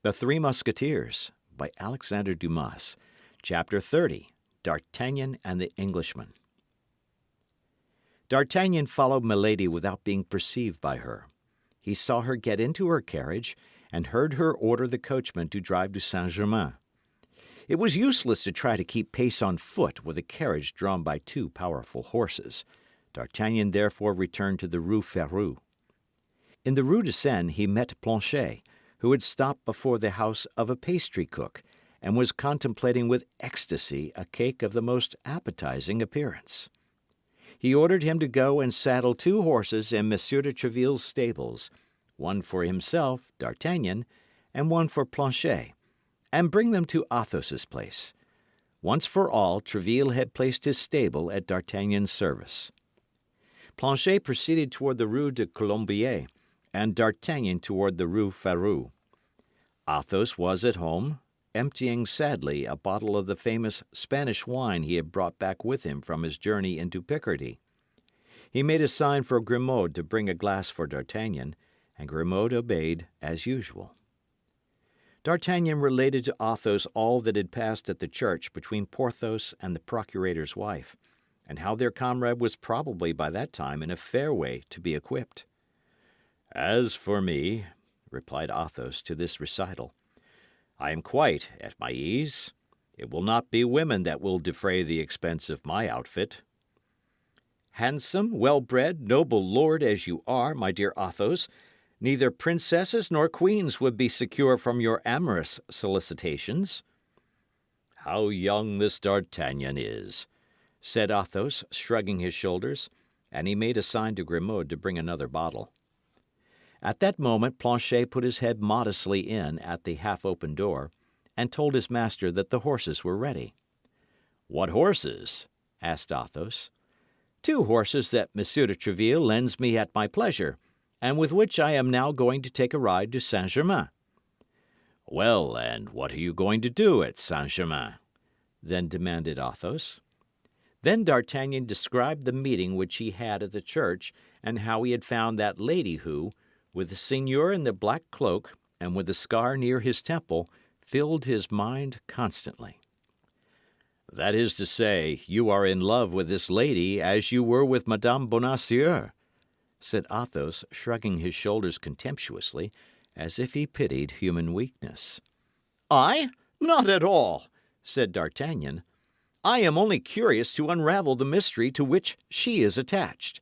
The Three Musketeers by Alexandre Dumas. Chapter 30. D'Artagnan and the Englishman. D'Artagnan followed Milady without being perceived by her. He saw her get into her carriage and heard her order the coachman to drive to Saint-Germain. It was useless to try to keep pace on foot with a carriage drawn by two powerful horses. D'Artagnan therefore returned to the Rue Ferou. In the Rue de Seine he met Planchet, who had stopped before the house of a pastry cook, and was contemplating with ecstasy a cake of the most appetizing appearance. He ordered him to go and saddle two horses in Monsieur de Tréville's stables, one for himself, D'Artagnan, and one for Planchet, and bring them to Athos's place. Once for all, Tréville had placed his stable at D'Artagnan's service. Planchet proceeded toward the Rue de Colombier, and D'Artagnan toward the Rue Ferou. Athos was at home, emptying sadly a bottle of the famous Spanish wine he had brought back with him from his journey into Picardy. He made a sign for Grimaud to bring a glass for D'Artagnan, and Grimaud obeyed as usual. D'Artagnan related to Athos all that had passed at the church between Porthos and the procurator's wife, and how their comrade was probably by that time in a fair way to be equipped. "As for me," replied Athos to this recital, "I am quite at my ease. It will not be women that will defray the expense of my outfit." "Handsome, well-bred, noble lord as you are, my dear Athos, neither princesses nor queens would be secure from your amorous solicitations." "How young this D'Artagnan is," said Athos, shrugging his shoulders, and he made a sign to Grimaud to bring another bottle. At that moment Planchet put his head modestly in at the half-open door, and told his master that the horses were ready. "What horses?" asked Athos. "Two horses that Monsieur de Tréville lends me at my pleasure, and with which I am now going to take a ride to Saint-Germain." "Well, and what are you going to do at Saint-Germain?" then demanded Athos. Then D'Artagnan described the meeting which he had at the church, and how he had found that lady who, with the seigneur in the black cloak, and with the scar near his temple, filled his mind constantly. "That is to say, you are in love with this lady as you were with Madame Bonacieux," said Athos, shrugging his shoulders contemptuously, as if he pitied human weakness. "I? Not at all," said D'Artagnan. "I am only curious to unravel the mystery to which she is attached.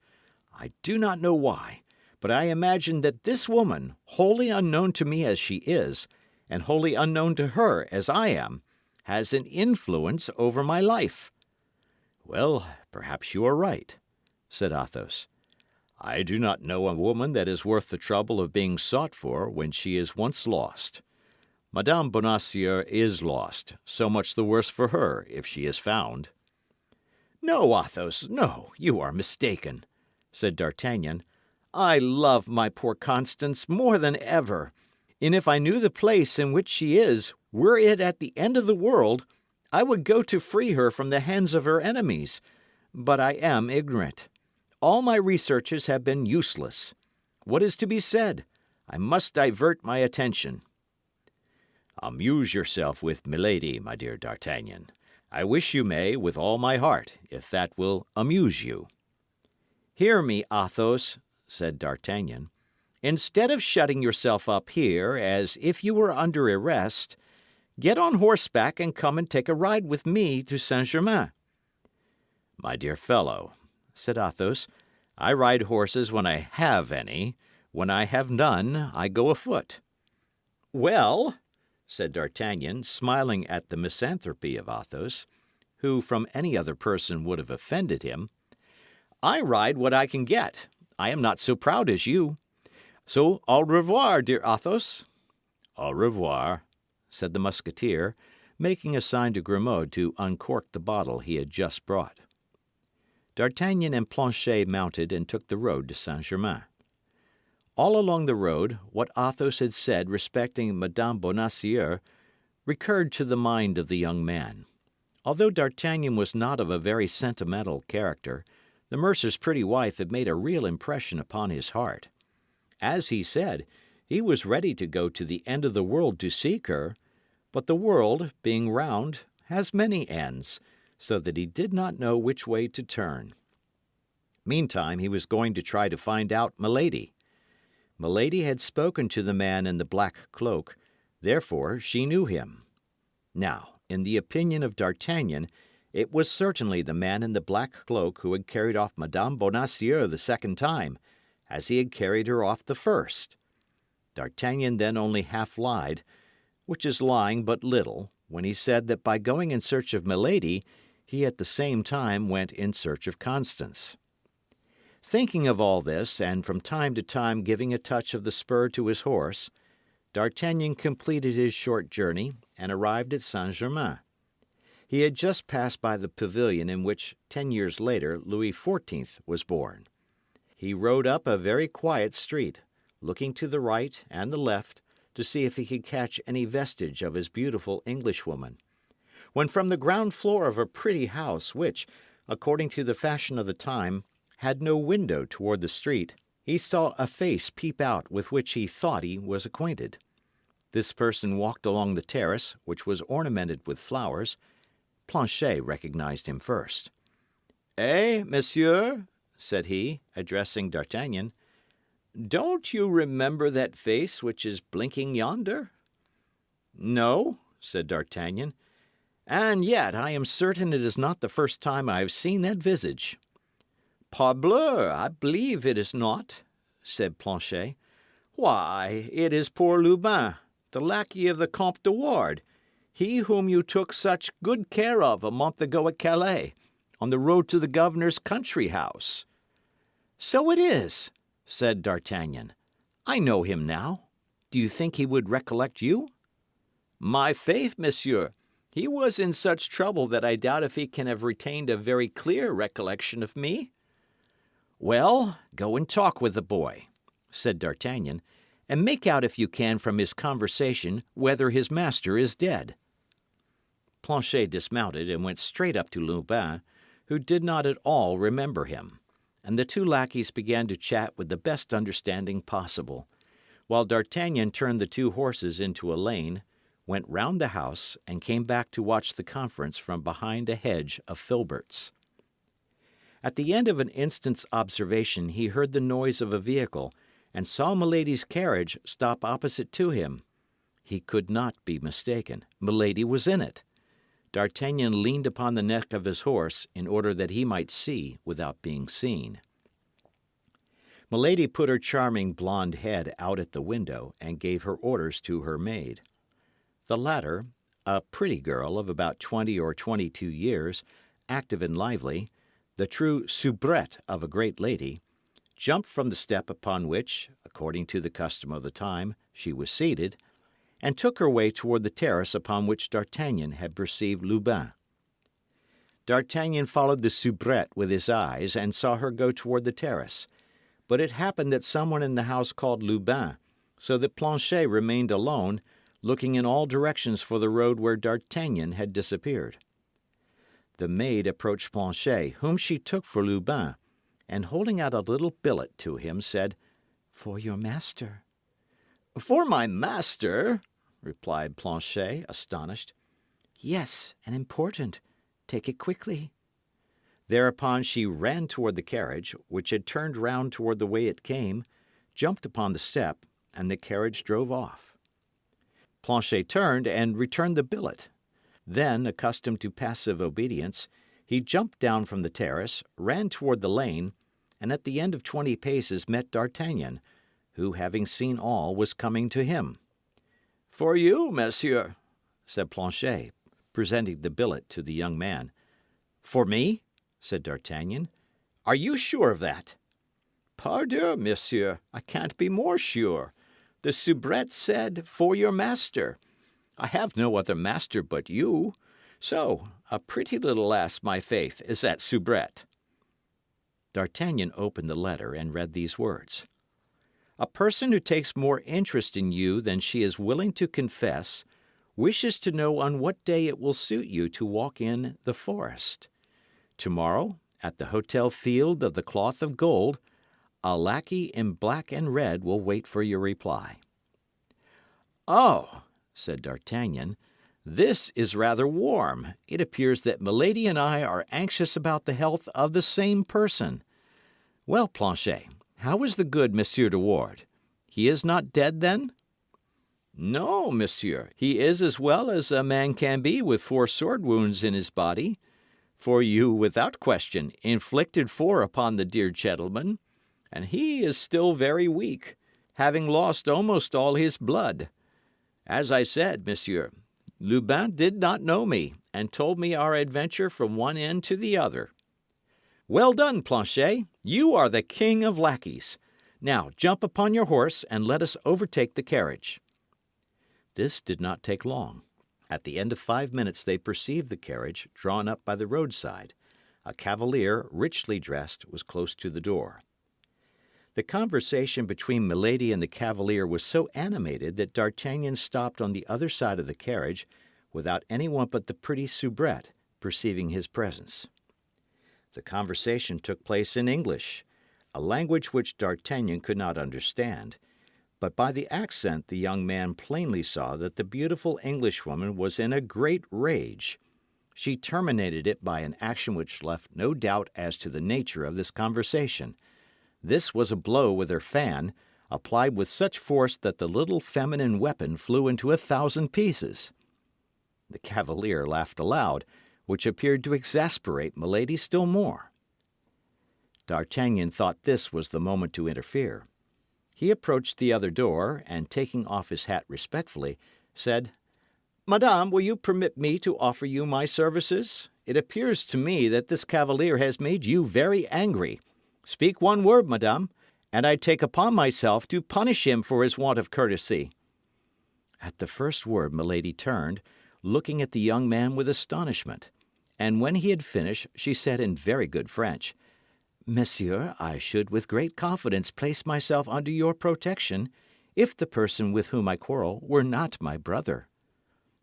I do not know why, but I imagine that this woman, wholly unknown to me as she is, and wholly unknown to her as I am, has an influence over my life." "Well, perhaps you are right," said Athos. "I do not know a woman that is worth the trouble of being sought for when she is once lost. Madame Bonacieux is lost, so much the worse for her if she is found." "No, Athos, no, you are mistaken," said D'Artagnan. "I love my poor Constance more than ever, and if I knew the place in which she is, were it at the end of the world, I would go to free her from the hands of her enemies. But I am ignorant. All my researches have been useless. What is to be said? I must divert my attention." "Amuse yourself with Milady, my dear D'Artagnan. I wish you may, with all my heart, if that will amuse you." "Hear me, Athos," said D'Artagnan. "Instead of shutting yourself up here as if you were under arrest, get on horseback and come and take a ride with me to Saint-Germain." "My dear fellow," said Athos, "I ride horses when I have any. When I have none, I go afoot." "Well," said D'Artagnan, smiling at the misanthropy of Athos, who from any other person would have offended him, "I ride what I can get. I am not so proud as you. So au revoir, dear Athos." "Au revoir," said the Musketeer, making a sign to Grimaud to uncork the bottle he had just brought. D'Artagnan and Planchet mounted and took the road to Saint-Germain. All along the road, what Athos had said respecting Madame Bonacieux recurred to the mind of the young man. Although D'Artagnan was not of a very sentimental character, the mercer's pretty wife had made a real impression upon his heart. As he said, He was ready to go to the end of the world to seek her, but the world, being round, has many ends, so that he did not know which way to turn. Meantime, he was going to try to find out Milady. Milady had spoken to the man in the black cloak, therefore she knew him. Now, in the opinion of D'Artagnan, it was certainly the man in the black cloak who had carried off Madame Bonacieux the second time, as he had carried her off the first. D'Artagnan then only half lied, which is lying but little, when he said that by going in search of Milady, he at the same time went in search of Constance. Thinking of all this, and from time to time giving a touch of the spur to his horse, D'Artagnan completed his short journey and arrived at Saint-Germain. He had just passed by the pavilion in which, 10 years later, Louis XIV was born. He rode up a very quiet street, looking to the right and the left to see if he could catch any vestige of his beautiful Englishwoman, when from the ground floor of a pretty house which, according to the fashion of the time, had no window toward the street, he saw a face peep out with which he thought he was acquainted. This person walked along the terrace, which was ornamented with flowers. Planchet recognized him first. "Eh, monsieur," said he, addressing D'Artagnan, "don't you remember that face which is blinking yonder?" "No," said D'Artagnan, "and yet I am certain it is not the first time I have seen that visage." "Parbleu, I believe it is not," said Planchet. "Why, it is poor Lubin, the lackey of the Comte de Wardes, he whom you took such good care of a month ago at Calais, on the road to the governor's country house." "So it is," said D'Artagnan. "I know him now. Do you think he would recollect you?" "My faith, monsieur, he was in such trouble that I doubt if he can have retained a very clear recollection of me." "Well, go and talk with the boy," said D'Artagnan, "and make out if you can from his conversation whether his master is dead." Planchet dismounted and went straight up to Lubin, who did not at all remember him, and the two lackeys began to chat with the best understanding possible, while D'Artagnan turned the two horses into a lane, went round the house, and came back to watch the conference from behind a hedge of filberts. At the end of an instant's observation he heard the noise of a vehicle, and saw Milady's carriage stop opposite to him. He could not be mistaken. Milady was in it. D'Artagnan leaned upon the neck of his horse in order that he might see without being seen. Milady put her charming blonde head out at the window and gave her orders to her maid. The latter, a pretty girl of about 20 or 22 years, active and lively, the true soubrette of a great lady, jumped from the step upon which, according to the custom of the time, she was seated, and took her way toward the terrace upon which D'Artagnan had perceived Lubin. D'Artagnan followed the soubrette with his eyes and saw her go toward the terrace, but it happened that someone in the house called Lubin, so that Planchet remained alone, looking in all directions for the road where D'Artagnan had disappeared. The maid approached Planchet, whom she took for Lubin, and holding out a little billet to him, said, "For your master." "For my master?" replied Planchet, astonished. "Yes, and important. Take it quickly." Thereupon she ran toward the carriage, which had turned round toward the way it came, jumped upon the step, and the carriage drove off. Planchet turned and returned the billet. Then, accustomed to passive obedience, he jumped down from the terrace, ran toward the lane, and at the end of 20 paces met D'Artagnan, who, having seen all, was coming to him. "For you, monsieur," said Planchet, presenting the billet to the young man. "For me?" said D'Artagnan. "Are you sure of that?" "Pardieu, monsieur, I can't be more sure. The soubrette said, 'For your master.' I have no other master but you. So, a pretty little lass, my faith, is that soubrette." D'Artagnan opened the letter and read these words: "A person who takes more interest in you than she is willing to confess wishes to know on what day it will suit you to walk in the forest. Tomorrow, at the Hotel Field of the Cloth of Gold, a lackey in black and red will wait for your reply. "Oh," said D'Artagnan, "this is rather warm. It appears that Milady and I are anxious about the health of the same person. Well, Planchet, how is the good Monsieur de Wardes? He is not dead, then?" "No, monsieur, he is as well as a man can be with 4 sword wounds in his body. For you, without question, inflicted 4 upon the dear gentleman, and he is still very weak, having lost almost all his blood. As I said, monsieur, Lubin did not know me, and told me our adventure from one end to the other. Well done, Planchet, you are the king of lackeys. Now jump upon your horse and let us overtake the carriage." This did not take long. At the end of 5 minutes they perceived the carriage drawn up by the roadside. A cavalier, richly dressed, was close to the door. The conversation between Milady and the cavalier was so animated that D'Artagnan stopped on the other side of the carriage without anyone but the pretty soubrette perceiving his presence. The conversation took place in English, a language which D'Artagnan could not understand, but by the accent the young man plainly saw that the beautiful Englishwoman was in a great rage. She terminated it by an action which left no doubt as to the nature of this conversation. This was a blow with her fan, applied with such force that the little feminine weapon flew into 1,000 pieces. The cavalier laughed aloud, which appeared to exasperate Milady still more. D'Artagnan thought this was the moment to interfere. He approached the other door, and taking off his hat respectfully, said, "Madame, will you permit me to offer you my services? It appears to me that this cavalier has made you very angry. Speak one word, madame, and I take upon myself to punish him for his want of courtesy." At the first word Milady turned, looking at the young man with astonishment, and when he had finished, she said in very good French, "Monsieur, I should with great confidence place myself under your protection if the person with whom I quarrel were not my brother."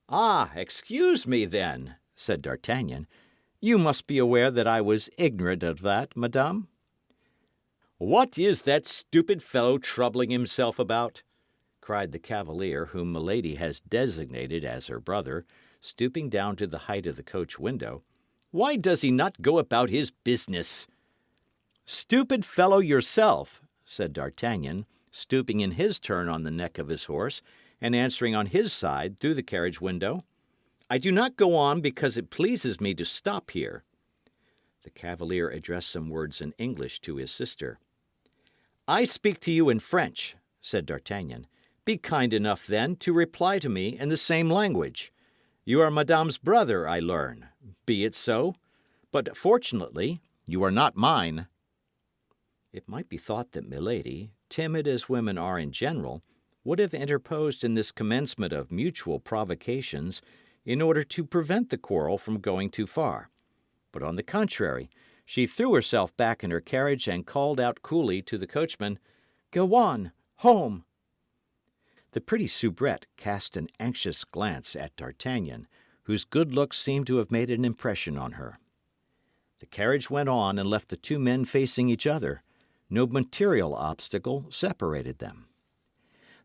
"Ah, excuse me, then," said D'Artagnan. "You must be aware that I was ignorant of that, madame." "What is that stupid fellow troubling himself about?" cried the cavalier whom Milady has designated as her brother, stooping down to the height of the coach window. "Why does he not go about his business?" "Stupid fellow yourself," said D'Artagnan, stooping in his turn on the neck of his horse, and answering on his side through the carriage window. "I do not go on because it pleases me to stop here." The cavalier addressed some words in English to his sister. "I speak to you in French," said D'Artagnan. "Be kind enough, then, to reply to me in the same language. You are Madame's brother, I learn. Be it so. But fortunately, you are not mine." It might be thought that Milady, timid as women are in general, would have interposed in this commencement of mutual provocations in order to prevent the quarrel from going too far. But on the contrary, she threw herself back in her carriage and called out coolly to the coachman, "Go on, home." The pretty soubrette cast an anxious glance at D'Artagnan, whose good looks seemed to have made an impression on her. The carriage went on and left the two men facing each other. No material obstacle separated them.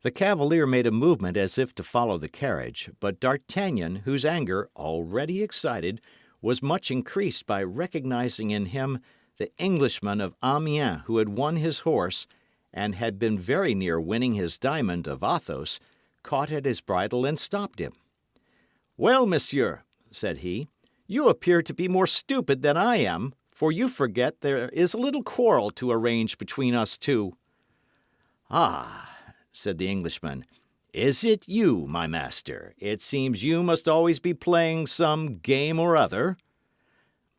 The cavalier made a movement as if to follow the carriage, but D'Artagnan, whose anger, already excited, was much increased by recognizing in him the Englishman of Amiens who had won his horse and had been very near winning his diamond of Athos, caught at his bridle and stopped him. "Well, monsieur," said he, "you appear to be more stupid than I am, for you forget there is a little quarrel to arrange between us two." "Ah," said the Englishman, "is it you, my master? It seems you must always be playing some game or other."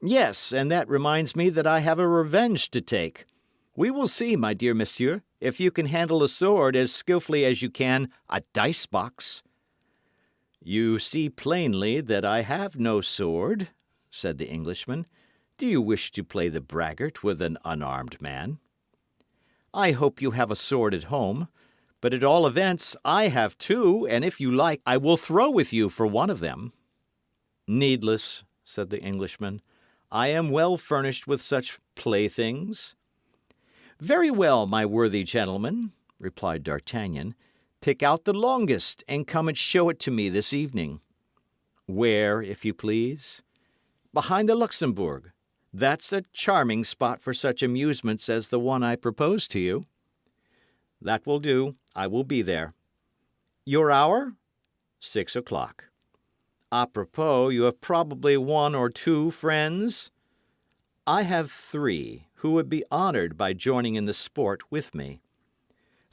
"Yes, and that reminds me that I have a revenge to take. We will see, my dear monsieur, if you can handle a sword as skillfully as you can a dice box." "You see plainly that I have no sword," said the Englishman. "Do you wish to play the braggart with an unarmed man?" "I hope you have a sword at home. But at all events, I have two, and if you like, I will throw with you for one of them." "Needless," said the Englishman. "I am well furnished with such playthings." "Very well, my worthy gentleman," replied D'Artagnan. Pick out the longest and come and show it to me this evening. Where, if you please? Behind the Luxembourg. That's a charming spot for such amusements as the one I propose to you. That will do. I will be there. Your hour? 6 o'clock. Apropos, you have probably 1 or 2 friends? I have 3 who would be honoured by joining in the sport with me.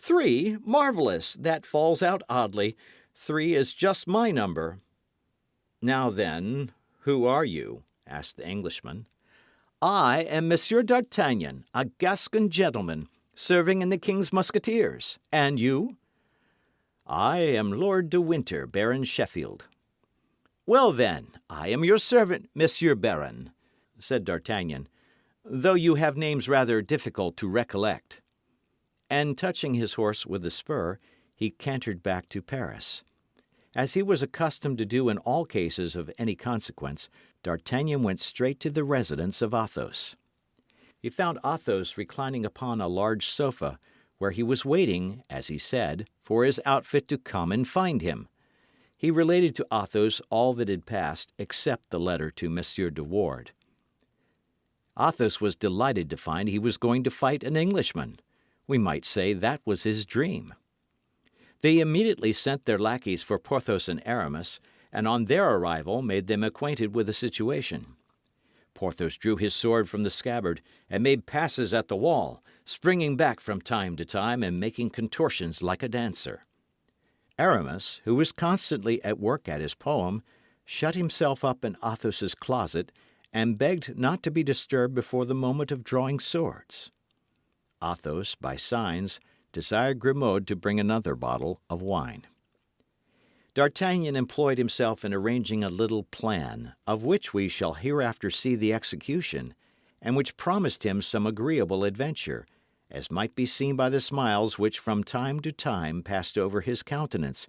3? Marvellous! That falls out oddly. 3 is just my number. Now then, who are you? Asked the Englishman. I am Monsieur d'Artagnan, a Gascon gentleman, serving in the King's Musketeers. And you? I am Lord de Winter, Baron Sheffield. Well, then, I am your servant, Monsieur Baron, said D'Artagnan, though you have names rather difficult to recollect. And touching his horse with the spur, he cantered back to Paris. As he was accustomed to do in all cases of any consequence, D'Artagnan went straight to the residence of Athos. He found Athos reclining upon a large sofa, where he was waiting, as he said, for his outfit to come and find him. He related to Athos all that had passed except the letter to Monsieur de Ward. Athos was delighted to find he was going to fight an Englishman. We might say that was his dream. They immediately sent their lackeys for Porthos and Aramis, and on their arrival made them acquainted with the situation. Porthos drew his sword from the scabbard and made passes at the wall, springing back from time to time and making contortions like a dancer. Aramis, who was constantly at work at his poem, shut himself up in Athos's closet and begged not to be disturbed before the moment of drawing swords. Athos, by signs, desired Grimaud to bring another bottle of wine. D'Artagnan employed himself in arranging a little plan, of which we shall hereafter see the execution, and which promised him some agreeable adventure, as might be seen by the smiles which from time to time passed over his countenance,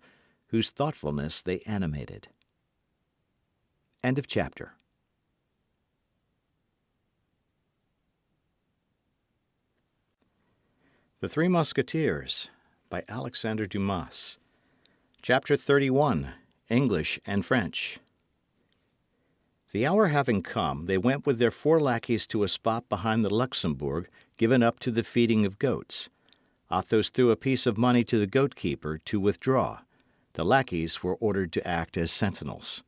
whose thoughtfulness they animated. End of chapter. The Three Musketeers, by Alexandre Dumas. Chapter 31. English and French. The hour having come, they went with their 4 lackeys to a spot behind the Luxembourg given up to the feeding of goats. Athos threw a piece of money to the goat-keeper to withdraw. The lackeys were ordered to act as sentinels.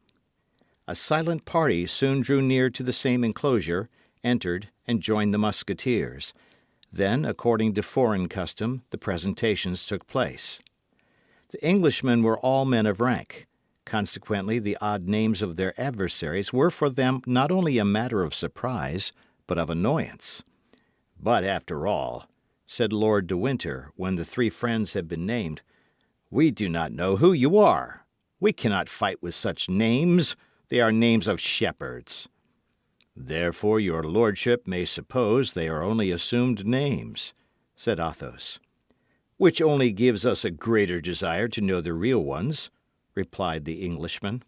A silent party soon drew near to the same enclosure, entered, and joined the Musketeers. Then, according to foreign custom, the presentations took place. The Englishmen were all men of rank. Consequently, the odd names of their adversaries were for them not only a matter of surprise, but of annoyance. But after all, said Lord de Winter, when the 3 friends had been named, we do not know who you are. We cannot fight with such names. They are names of shepherds. Therefore your lordship may suppose they are only assumed names, said Athos. Which only gives us a greater desire to know the real ones, replied the Englishman.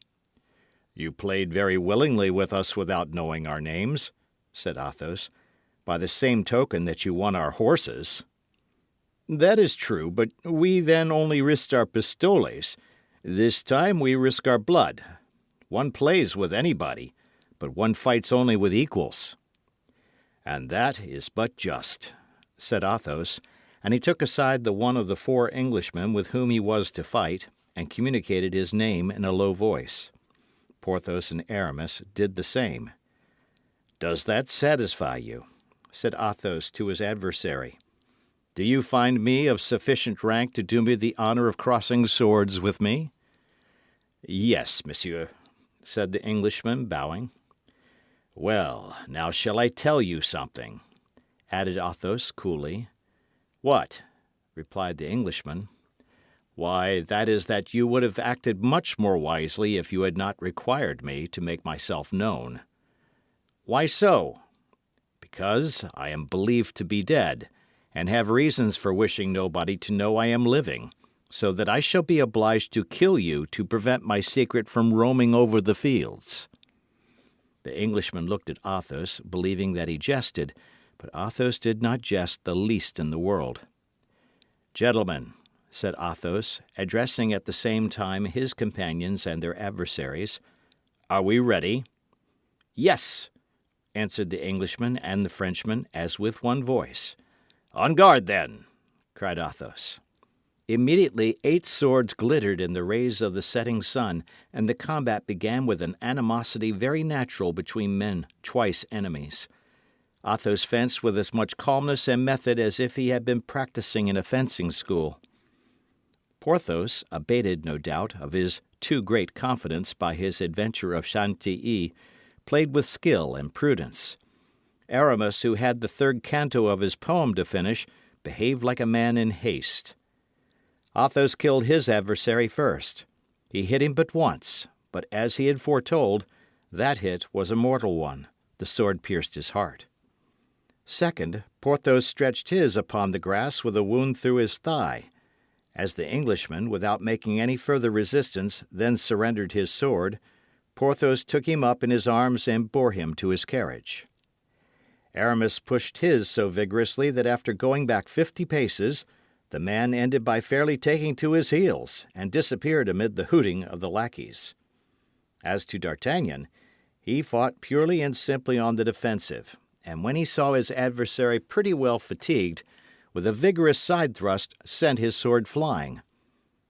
You played very willingly with us without knowing our names, said Athos, by the same token that you won our horses. That is true, but we then only risked our pistoles. This time we risk our blood. One plays with anybody, but one fights only with equals. And that is but just, said Athos, and he took aside the one of the 4 Englishmen with whom he was to fight, and communicated his name in a low voice. Porthos and Aramis did the same. Does that satisfy you? Said Athos to his adversary. Do you find me of sufficient rank to do me the honour of crossing swords with me? Yes, monsieur, said the Englishman, bowing. Well, now shall I tell you something? Added Athos coolly. What? Replied the Englishman. Why, that is that you would have acted much more wisely if you had not required me to make myself known. Why so? Because I am believed to be dead, and have reasons for wishing nobody to know I am living, so that I shall be obliged to kill you to prevent my secret from roaming over the fields. The Englishman looked at Athos, believing that he jested, but Athos did not jest the least in the world. Gentlemen, said Athos, addressing at the same time his companions and their adversaries. "Are we ready?" "Yes," answered the Englishman and the Frenchman, as with one voice. "On guard, then!" cried Athos. Immediately 8 swords glittered in the rays of the setting sun, and the combat began with an animosity very natural between men twice enemies. Athos fenced with as much calmness and method as if he had been practising in a fencing school. Porthos, abated, no doubt, of his too great confidence by his adventure of Chantilly, played with skill and prudence. Aramis, who had the 3rd canto of his poem to finish, behaved like a man in haste. Athos killed his adversary first. He hit him but once, but as he had foretold, that hit was a mortal one. The sword pierced his heart. Second, Porthos stretched his upon the grass with a wound through his thigh. As the Englishman, without making any further resistance, then surrendered his sword, Porthos took him up in his arms and bore him to his carriage. Aramis pushed his so vigorously that after going back 50 paces, the man ended by fairly taking to his heels and disappeared amid the hooting of the lackeys. As to D'Artagnan, he fought purely and simply on the defensive, and when he saw his adversary pretty well fatigued, with a vigorous side thrust sent his sword flying.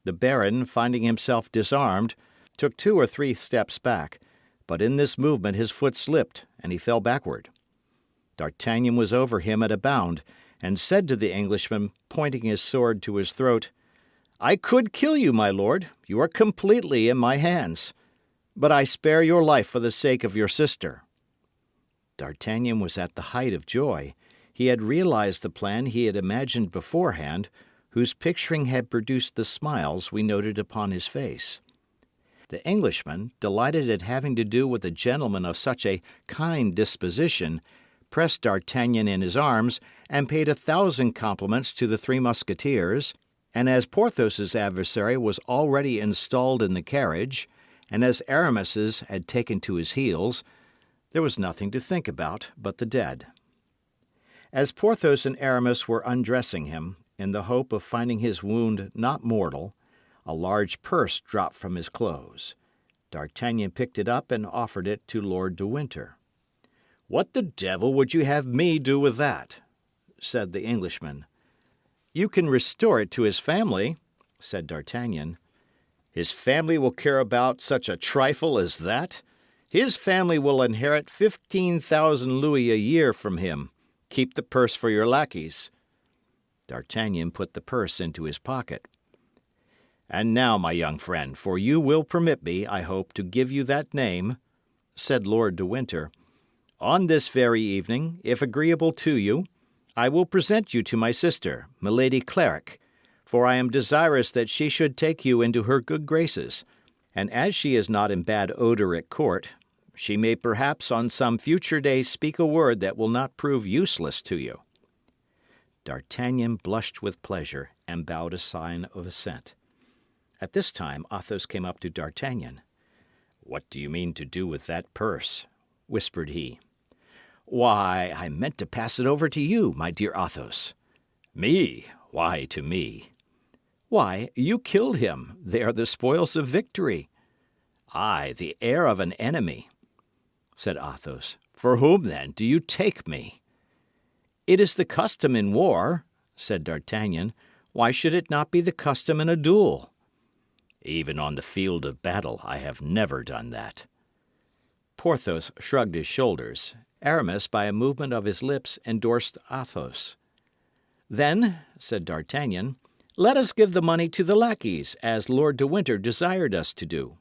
The Baron, finding himself disarmed, took 2 or 3 steps back, but in this movement his foot slipped, and he fell backward. D'Artagnan was over him at a bound, and said to the Englishman, pointing his sword to his throat, "I could kill you, my lord. You are completely in my hands. But I spare your life for the sake of your sister." D'Artagnan was at the height of joy. He had realized the plan he had imagined beforehand, whose picturing had produced the smiles we noted upon his face. The Englishman, delighted at having to do with a gentleman of such a kind disposition, pressed D'Artagnan in his arms and paid 1,000 compliments to the 3 Musketeers, and as Porthos's adversary was already installed in the carriage, and as Aramis's had taken to his heels, there was nothing to think about but the dead. As Porthos and Aramis were undressing him, in the hope of finding his wound not mortal, a large purse dropped from his clothes. D'Artagnan picked it up and offered it to Lord de Winter. "What the devil would you have me do with that?" said the Englishman. "You can restore it to his family," said D'Artagnan. "His family will care about such a trifle as that? His family will inherit 15,000 louis a year from him. Keep the purse for your lackeys." D'Artagnan put the purse into his pocket. "And now, my young friend, for you will permit me, I hope, to give you that name," said Lord de Winter. "On this very evening, if agreeable to you, I will present you to my sister, Milady Clarick, for I am desirous that she should take you into her good graces, and as she is not in bad odour at court, she may perhaps on some future day speak a word that will not prove useless to you." D'Artagnan blushed with pleasure and bowed a sign of assent. At this time Athos came up to D'Artagnan. "What do you mean to do with that purse?" whispered he. "Why, I meant to pass it over to you, my dear Athos." "Me? Why to me?" "Why, you killed him. They are the spoils of victory." "I, the heir of an enemy," said Athos. "For whom, then, do you take me?" "It is the custom in war," said D'Artagnan. "Why should it not be the custom in a duel?" "Even on the field of battle I have never done that." Porthos shrugged his shoulders. Aramis, by a movement of his lips, endorsed Athos. "Then," said D'Artagnan, "let us give the money to the lackeys, as Lord de Winter desired us to do."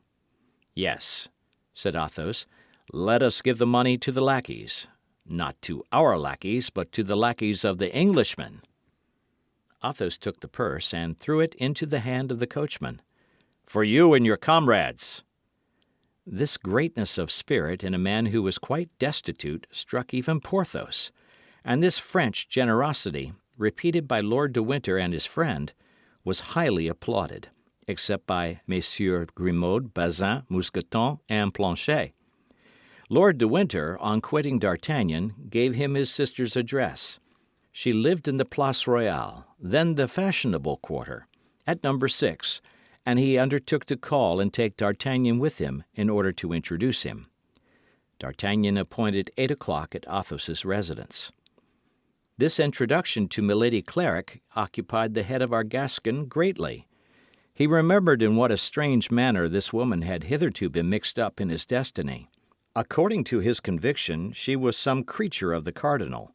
"Yes," said Athos, "let us give the money to the lackeys. Not to our lackeys, but to the lackeys of the Englishmen." Athos took the purse and threw it into the hand of the coachman. "For you and your comrades." This greatness of spirit in a man who was quite destitute struck even Porthos, and this French generosity, repeated by Lord de Winter and his friend, was highly applauded, except by Messieurs Grimaud, Bazin, Mousqueton, and Planchet. Lord de Winter, on quitting D'Artagnan, gave him his sister's address. She lived in the Place Royale, then the fashionable quarter, at number 6, and he undertook to call and take D'Artagnan with him in order to introduce him. D'Artagnan appointed 8 o'clock at Athos's residence. This introduction to Milady Clarick occupied the head of our Gascon greatly. He remembered in what a strange manner this woman had hitherto been mixed up in his destiny. According to his conviction, she was some creature of the cardinal,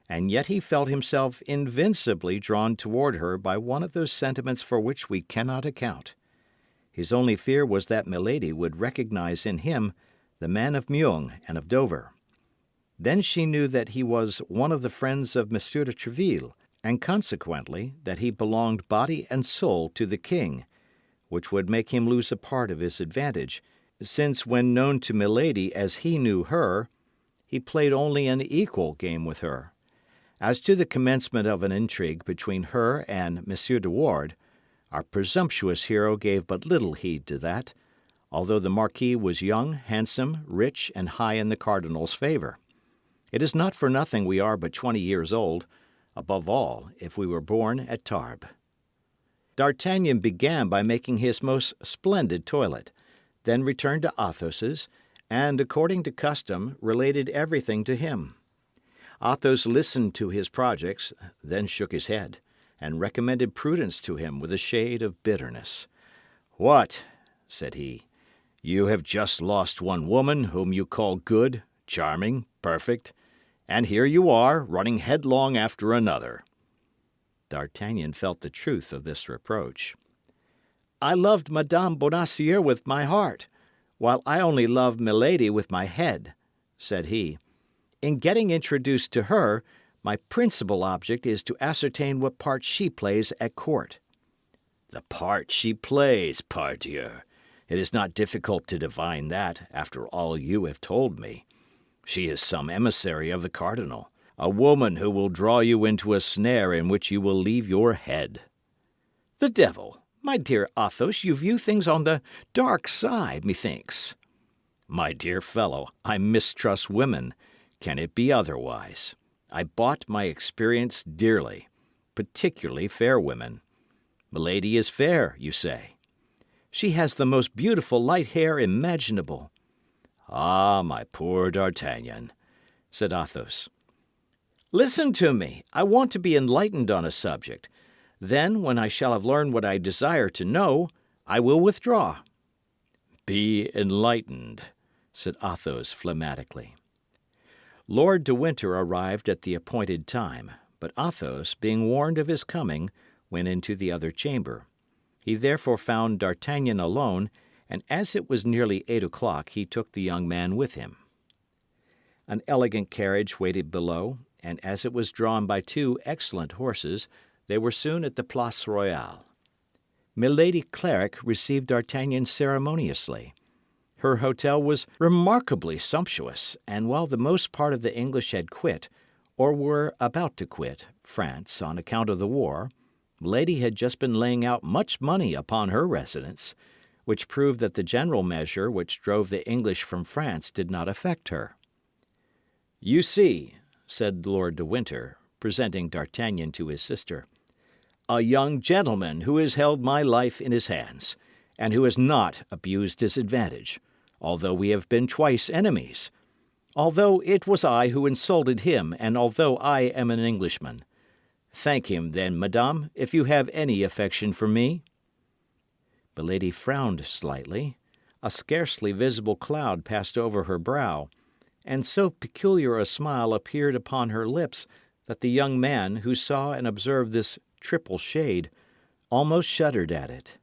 and yet he felt himself invincibly drawn toward her by one of those sentiments for which we cannot account. His only fear was that Milady would recognize in him the man of Meung and of Dover. Then she knew that he was one of the friends of Monsieur de Tréville, and consequently that he belonged body and soul to the king, which would make him lose a part of his advantage, since when known to Milady as he knew her, he played only an equal game with her. As to the commencement of an intrigue between her and Monsieur de Wardes, our presumptuous hero gave but little heed to that, although the Marquis was young, handsome, rich, and high in the cardinal's favour. It is not for nothing we are but 20 years old, above all if we were born at Tarbes. D'Artagnan began by making his most splendid toilet, then returned to Athos's, and, according to custom, related everything to him. Athos listened to his projects, then shook his head, and recommended prudence to him with a shade of bitterness. "What?" said he. "You have just lost one woman whom you call good, charming, perfect, and here you are, running headlong after another." D'Artagnan felt the truth of this reproach. "I loved Madame Bonacieux with my heart, while I only loved Milady with my head," said he. "In getting introduced to her, my principal object is to ascertain what part she plays at court." "The part she plays, pardieu! It is not difficult to divine that, after all you have told me. She is some emissary of the cardinal, a woman who will draw you into a snare in which you will leave your head." "The devil! My dear Athos, you view things on the dark side, methinks." "My dear fellow, I mistrust women. Can it be otherwise? I bought my experience dearly, particularly fair women. Milady is fair, you say. She has the most beautiful light hair imaginable." "Ah, my poor D'Artagnan," said Athos. "Listen to me. I want to be enlightened on a subject. Then, when I shall have learned what I desire to know, I will withdraw." "Be enlightened," said Athos phlegmatically. Lord de Winter arrived at the appointed time, but Athos, being warned of his coming, went into the other chamber. He therefore found D'Artagnan alone, and as it was nearly 8 o'clock, he took the young man with him. An elegant carriage waited below, and as it was drawn by 2 excellent horses, they were soon at the Place Royale. Milady Clarick received D'Artagnan ceremoniously. Her hotel was remarkably sumptuous, and while the most part of the English had quit, or were about to quit, France on account of the war, Milady had just been laying out much money upon her residence, which proved that the general measure which drove the English from France did not affect her. "You see," said Lord de Winter, presenting D'Artagnan to his sister, "a young gentleman who has held my life in his hands, and who has not abused his advantage, although we have been twice enemies, although it was I who insulted him, and although I am an Englishman. Thank him, then, madame, if you have any affection for me." Milady frowned slightly. A scarcely visible cloud passed over her brow, and so peculiar a smile appeared upon her lips that the young man, who saw and observed this triple shade, almost shuddered at it.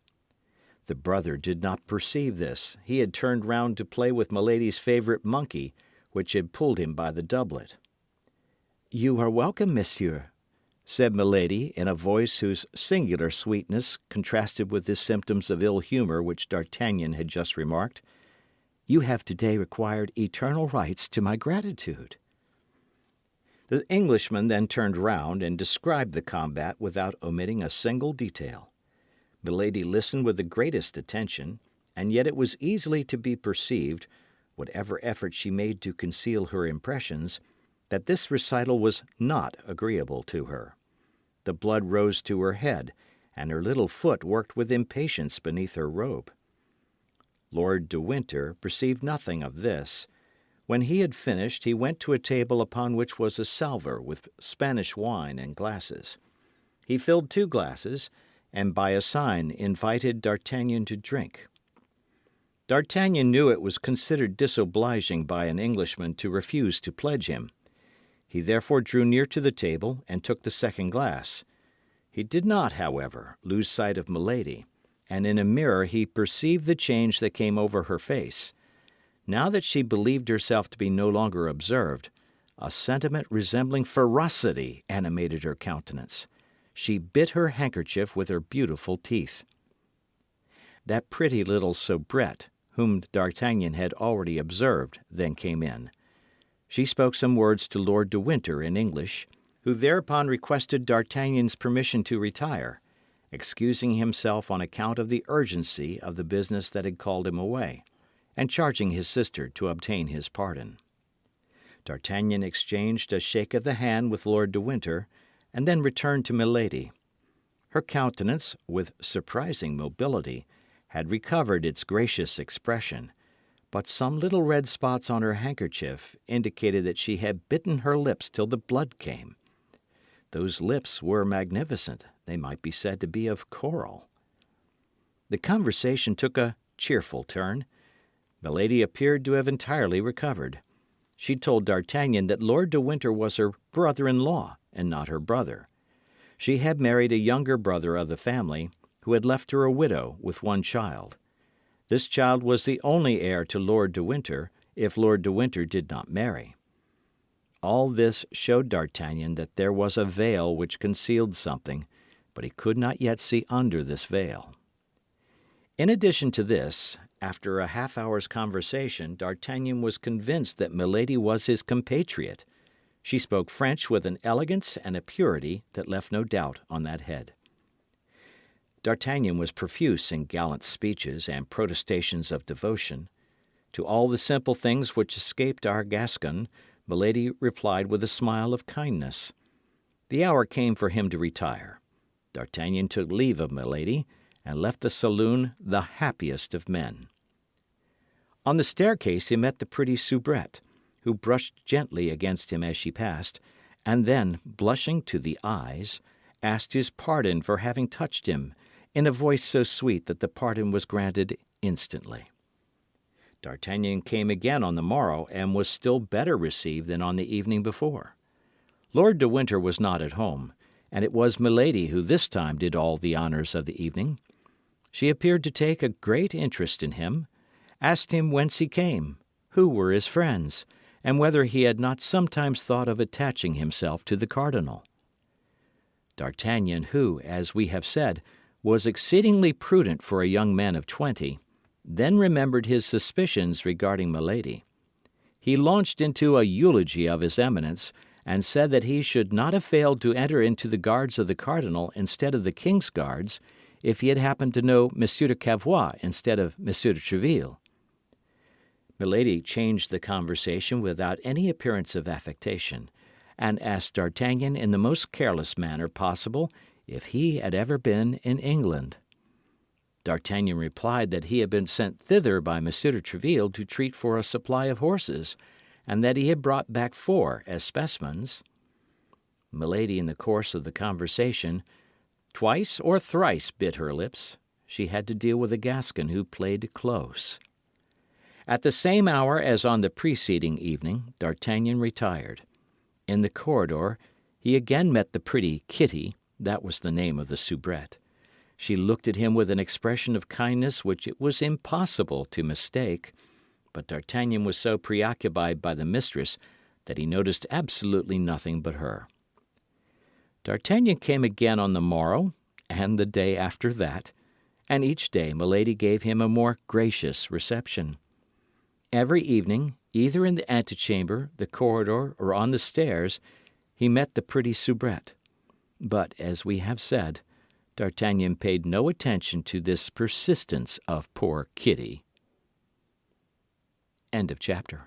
The brother did not perceive this. He had turned round to play with Milady's favourite monkey, which had pulled him by the doublet. "You are welcome, monsieur," said Milady, in a voice whose singular sweetness contrasted with the symptoms of ill humour which D'Artagnan had just remarked. "You have today acquired eternal rights to my gratitude." The Englishman then turned round and described the combat without omitting a single detail. Milady listened with the greatest attention, and yet it was easily to be perceived, whatever effort she made to conceal her impressions, that this recital was not agreeable to her. The blood rose to her head, and her little foot worked with impatience beneath her robe. Lord de Winter perceived nothing of this. When he had finished, he went to a table upon which was a salver with Spanish wine and glasses. He filled 2 glasses, and by a sign invited D'Artagnan to drink. D'Artagnan knew it was considered disobliging by an Englishman to refuse to pledge him. He therefore drew near to the table and took the second glass. He did not, however, lose sight of Milady, and in a mirror he perceived the change that came over her face. Now that she believed herself to be no longer observed, a sentiment resembling ferocity animated her countenance. She bit her handkerchief with her beautiful teeth. That pretty little soubrette, whom D'Artagnan had already observed, then came in. She spoke some words to Lord de Winter in English, who thereupon requested D'Artagnan's permission to retire, excusing himself on account of the urgency of the business that had called him away, and charging his sister to obtain his pardon. D'Artagnan exchanged a shake of the hand with Lord de Winter, and then returned to Milady. Her countenance, with surprising mobility, had recovered its gracious expression, but some little red spots on her handkerchief indicated that she had bitten her lips till the blood came. Those lips were magnificent; they might be said to be of coral. The conversation took a cheerful turn. Milady appeared to have entirely recovered. She told D'Artagnan that Lord de Winter was her brother-in-law and not her brother. She had married a younger brother of the family, who had left her a widow with 1 child. This child was the only heir to Lord de Winter, if Lord de Winter did not marry. All this showed D'Artagnan that there was a veil which concealed something, but he could not yet see under this veil. In addition to this, after a half-hour's conversation, D'Artagnan was convinced that Milady was his compatriot. She spoke French with an elegance and a purity that left no doubt on that head. D'Artagnan was profuse in gallant speeches and protestations of devotion. To all the simple things which escaped our Gascon, Milady replied with a smile of kindness. The hour came for him to retire. D'Artagnan took leave of Milady, and left the saloon the happiest of men. On the staircase he met the pretty soubrette, who brushed gently against him as she passed, and then, blushing to the eyes, asked his pardon for having touched him, in a voice so sweet that the pardon was granted instantly. D'Artagnan came again on the morrow, and was still better received than on the evening before. Lord de Winter was not at home, and it was Milady who this time did all the honours of the evening. She appeared to take a great interest in him, asked him whence he came, who were his friends, and whether he had not sometimes thought of attaching himself to the cardinal. D'Artagnan, who, as we have said, was exceedingly prudent for a young man of 20, then remembered his suspicions regarding Milady. He launched into a eulogy of his eminence, and said that he should not have failed to enter into the guards of the cardinal instead of the king's guards, if he had happened to know Monsieur de Cavois instead of Monsieur de Tréville. Milady changed the conversation without any appearance of affectation, and asked D'Artagnan in the most careless manner possible if he had ever been in England. D'Artagnan replied that he had been sent thither by Monsieur de Tréville to treat for a supply of horses, and that he had brought back 4 as specimens. Milady, in the course of the conversation, twice or thrice bit her lips. She had to deal with a Gascon who played close. At the same hour as on the preceding evening, D'Artagnan retired. In the corridor, he again met the pretty Kitty, that was the name of the soubrette. She looked at him with an expression of kindness which it was impossible to mistake, but D'Artagnan was so preoccupied by the mistress that he noticed absolutely nothing but her. D'Artagnan came again on the morrow, and the day after that, and each day Milady gave him a more gracious reception. Every evening, either in the antechamber, the corridor, or on the stairs, he met the pretty soubrette. But, as we have said, D'Artagnan paid no attention to this persistence of poor Kitty. End of chapter.